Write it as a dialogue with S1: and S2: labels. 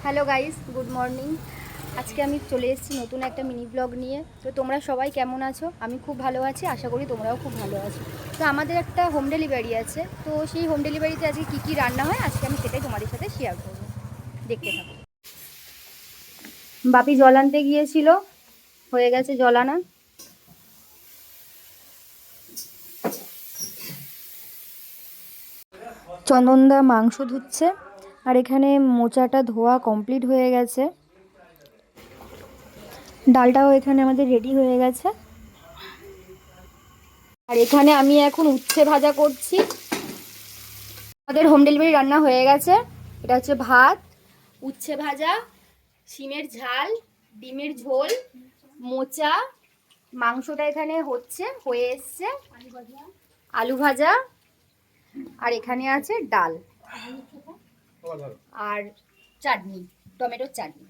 S1: Hello guys, good morning. আজকে আমি চলে এসেছি নতুন একটা মিনি ব্লগ নিয়ে। তো তোমরা সবাই কেমন আছো? আমি খুব ভালো আছি, আশা করি তোমরাও খুব ভালো আছো। তো আমাদের একটা হোম ডেলিভারি আছে, তো সেই হোম ডেলিভারিতে আজকে কী কী রান্না হয় আজকে আমি সেটাই তোমাদের সাথে শেয়ার করবো। দেখতে থাকো। বাপি জল আনতে গিয়েছিল, হয়ে গেছে জল আনা। চন্দনদা মাংস ধুচ্ছে, আর এখানে মোচাটা ধোয়া কমপ্লিট হয়ে গেছে। ডালটাও এখানে আমাদের রেডি হয়ে গেছে। আর এখানে আমি এখন উচ্ছে ভাজা করছি। আমাদের হোম ডেলিভারি রান্না হয়ে গেছে। এটা হচ্ছে ভাত, উচ্ছে ভাজা, শিমের ঝাল, ডিমের ঝোল, মোচা, মাংসটা এখানে হয়ে এসছে, আলু ভাজা, আর এখানে আছে ডাল আর চাটনি, টমেটোর চাটনি।